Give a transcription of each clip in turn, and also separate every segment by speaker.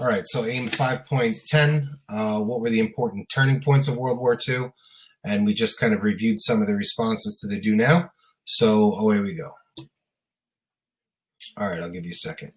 Speaker 1: All right, so AIM 5.10, what were the important turning points of World War II? And we just kind of reviewed some of the responses to the do now. So away we go. All right, I'll give you a second.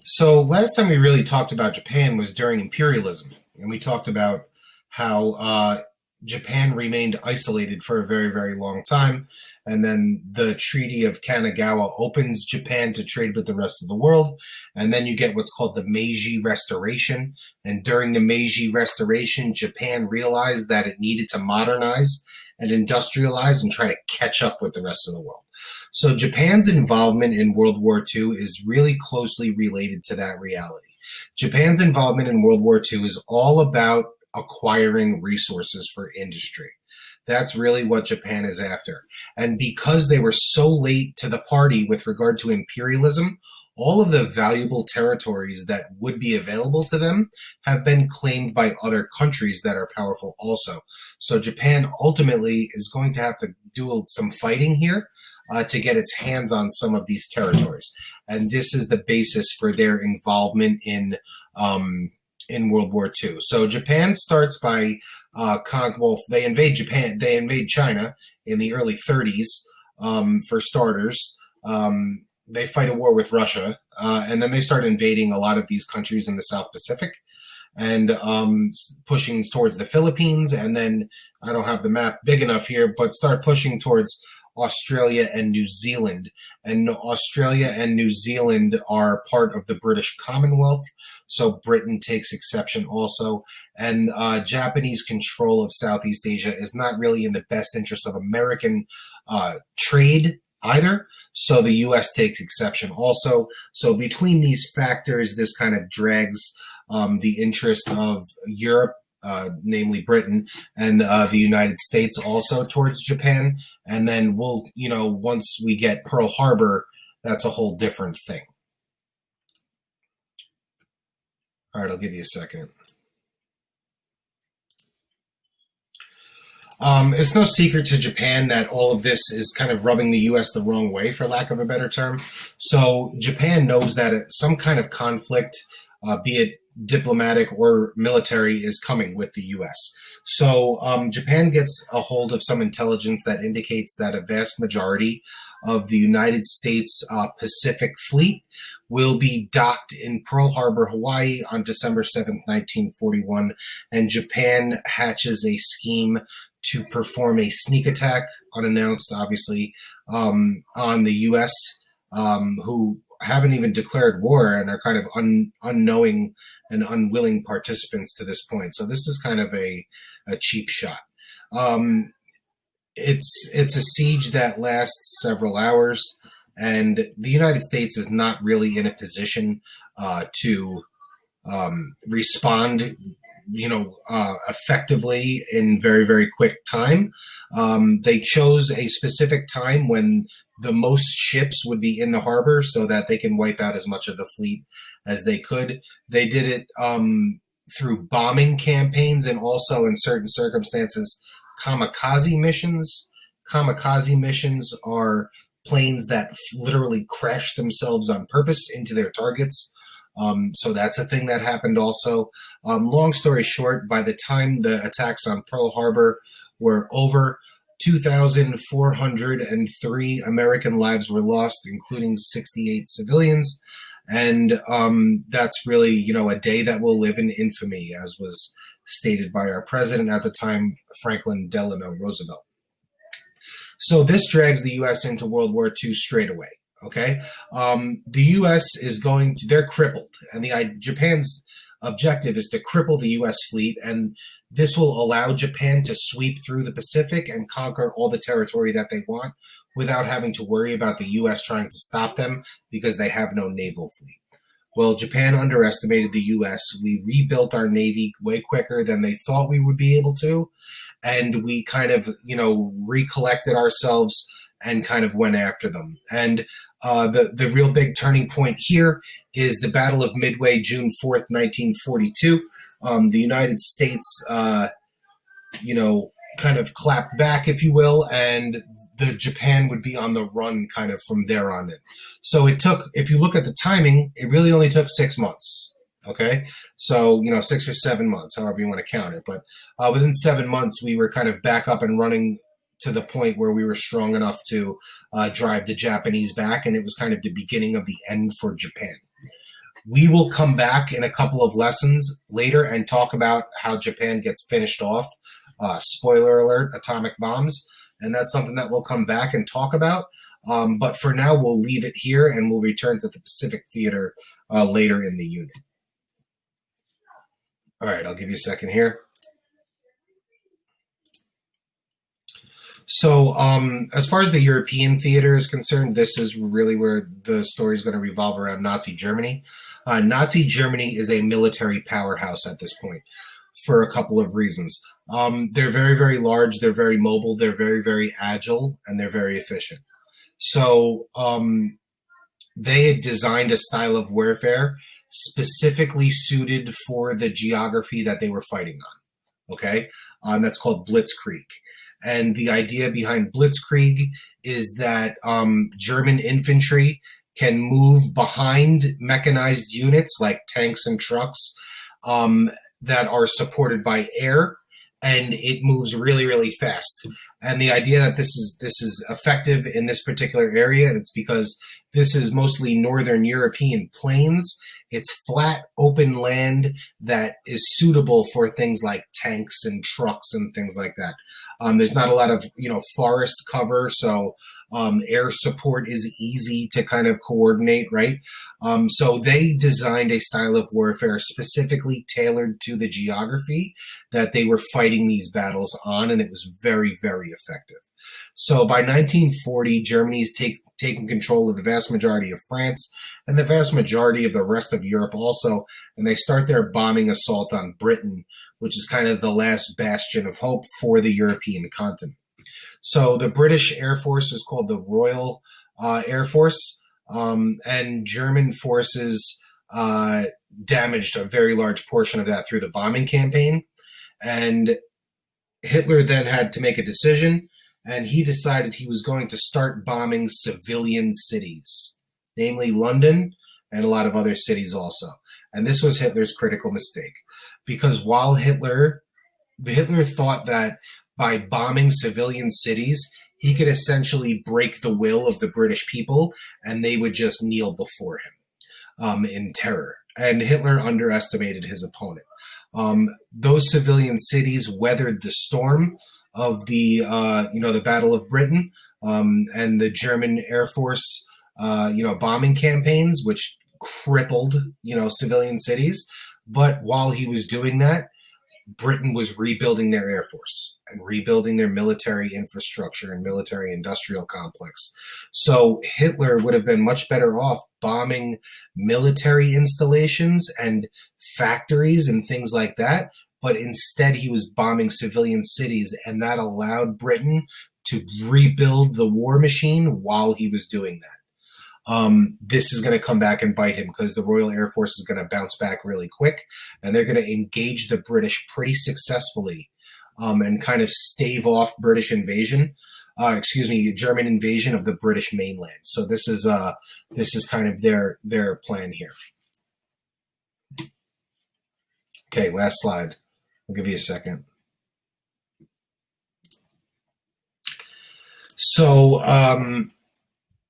Speaker 1: So last time we really talked about Japan was during imperialism, and we talked about how Japan remained isolated for a very, very long time. And then the Treaty of Kanagawa opens Japan to trade with the rest of the world. And then you get what's called the Meiji Restoration. And during the Meiji Restoration, Japan realized that it needed to modernize and industrialize and try to catch up with the rest of the world. So Japan's involvement in World War II is really closely related to that reality. Japan's involvement in World War II is all about acquiring resources for industry. That's really what Japan is after. And because they were so late to the party with regard to imperialism, all of the valuable territories that would be available to them have been claimed by other countries that are powerful also. So Japan ultimately is going to have to do some fighting here to get its hands on some of these territories. And this is the basis for their involvement in World War II. So Japan starts by they invade Japan. They invade China in the early 30s. For starters, they fight a war with Russia, and then they start invading a lot of these countries in the South Pacific, and pushing towards the Philippines. And then I don't have the map big enough here, but start pushing towards Australia and New Zealand. And Australia and New Zealand are part of the British Commonwealth, so Britain takes exception also. And Japanese control of Southeast Asia is not really in the best interest of American trade either, so the U.S. takes exception also. So between these factors, this kind of drags the interest of Europe, namely Britain, and the United States also towards Japan. And then once we get Pearl Harbor, that's a whole different thing. All right, I'll give you a second. It's no secret to Japan that all of this is kind of rubbing the U.S. the wrong way, for lack of a better term. So Japan knows that some kind of conflict, be it diplomatic or military, is coming with the U.S. So Japan gets a hold of some intelligence that indicates that a vast majority of the United States Pacific Fleet will be docked in Pearl Harbor, Hawaii on December 7th, 1941, and Japan hatches a scheme to perform a sneak attack, unannounced, obviously, on the U.S., who haven't even declared war and are kind of unknowing and unwilling participants to this point. So this is kind of a cheap shot. It's a siege that lasts several hours, and the United States is not really in a position to respond effectively in very, very quick time. They chose a specific time when the most ships would be in the harbor so that they can wipe out as much of the fleet as they could. They did it through bombing campaigns and also, in certain circumstances, kamikaze missions. Kamikaze missions are planes that literally crash themselves on purpose into their targets. So that's a thing that happened also. Long story short, by the time the attacks on Pearl Harbor were over, 2,403 American lives were lost, including 68 civilians. And that's really, a day that will live in infamy, as was stated by our president at the time, Franklin Delano Roosevelt. So this drags the U.S. into World War II straight away. Okay, the U.S. they're crippled, and Japan's objective is to cripple the U.S. fleet, and this will allow Japan to sweep through the Pacific and conquer all the territory that they want without having to worry about the U.S. trying to stop them because they have no naval fleet. Well, Japan underestimated the U.S. We rebuilt our Navy way quicker than they thought we would be able to, and we kind of, recollected ourselves and kind of went after them. And the real big turning point here is the Battle of Midway, June 4th, 1942. The United States, kind of clapped back, if you will, and the Japan would be on the run kind of from there on in. So it took, if you look at the timing, it really only took 6 months. Okay, so 6 or 7 months, however you want to count it, but within 7 months, we were kind of back up and running to the point where we were strong enough to drive the Japanese back, and it was kind of the beginning of the end for Japan. We will come back in a couple of lessons later and talk about how Japan gets finished off. Spoiler alert, atomic bombs. And that's something that we'll come back and talk about. But for now, we'll leave it here and we'll return to the Pacific Theater later in the unit. All right, I'll give you a second here. So as far as the European theater is concerned, this is really where the story is going to revolve around Nazi Germany. Nazi Germany is a military powerhouse at this point for a couple of reasons. They're very, very large, they're very mobile, they're very, very agile, and they're very efficient. So they had designed a style of warfare specifically suited for the geography that they were fighting on. Okay? That's called Blitzkrieg. And the idea behind Blitzkrieg is that German infantry can move behind mechanized units like tanks and trucks that are supported by air, and it moves really, really fast. And the idea that this is effective in this particular area, it's because this is mostly northern European plains. It's flat, open land that is suitable for things like tanks and trucks and things like that. There's not a lot of forest cover, so air support is easy to kind of coordinate, right? So they designed a style of warfare specifically tailored to the geography that they were fighting these battles on, and it was very, very effective. So by 1940, Germany's taken control of the vast majority of France and the vast majority of the rest of Europe also, and they start their bombing assault on Britain, which is kind of the last bastion of hope for the European continent. So the British Air Force is called the Royal Air Force, and German forces damaged a very large portion of that through the bombing campaign. And Hitler then had to make a decision, and he decided he was going to start bombing civilian cities, namely London and a lot of other cities also. And this was Hitler's critical mistake, because while Hitler thought that by bombing civilian cities, he could essentially break the will of the British people and they would just kneel before him in terror. And Hitler underestimated his opponent. Those civilian cities weathered the storm of the Battle of Britain and the German Air Force bombing campaigns, which crippled civilian cities. But while he was doing that, Britain was rebuilding their air force and rebuilding their military infrastructure and military industrial complex. So Hitler would have been much better off bombing military installations and factories and things like that, but instead he was bombing civilian cities, and that allowed Britain to rebuild the war machine while he was doing that. This is going to come back and bite him, because the Royal Air Force is going to bounce back really quick, and they're going to engage the British pretty successfully and kind of stave off German invasion of the British mainland. So this is kind of their plan here. Okay, last slide. I'll give you a second. So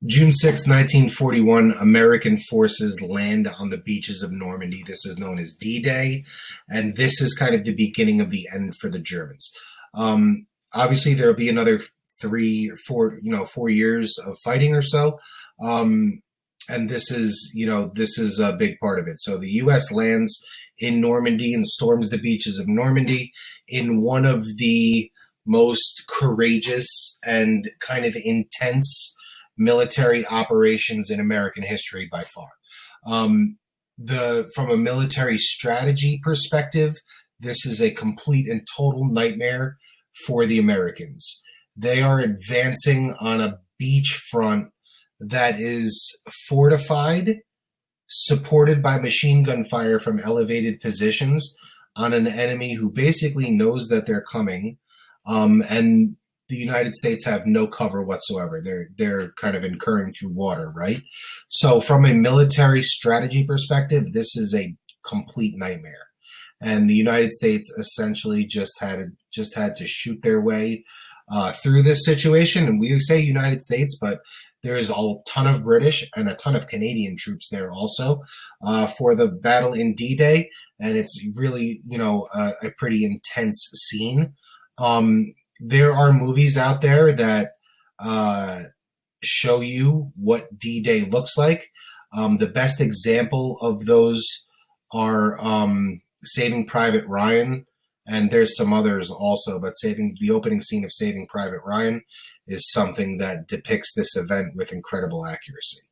Speaker 1: June 6, 1941, American forces land on the beaches of Normandy. This is known as D-Day, and this is kind of the beginning of the end for the Germans. Obviously, there will be another 4 years of fighting or so, and this is a big part of it. So the U.S. lands in Normandy and storms the beaches of Normandy in one of the most courageous and kind of intense military operations in American history by far. From a military strategy perspective, this is a complete and total nightmare for the Americans. They are advancing on a beachfront that is fortified, supported by machine gun fire from elevated positions on an enemy who basically knows that they're coming, and the United States have no cover whatsoever. They're kind of incurring through water, right? So from a military strategy perspective, this is a complete nightmare. And the United States essentially just had to shoot their way through this situation. And we say United States, but there's a ton of British and a ton of Canadian troops there also for the battle in D-Day, and it's really a pretty intense scene. There are movies out there that show you what D-Day looks like. The best example of those are Saving Private Ryan, and there's some others also, but the opening scene of Saving Private Ryan is something that depicts this event with incredible accuracy.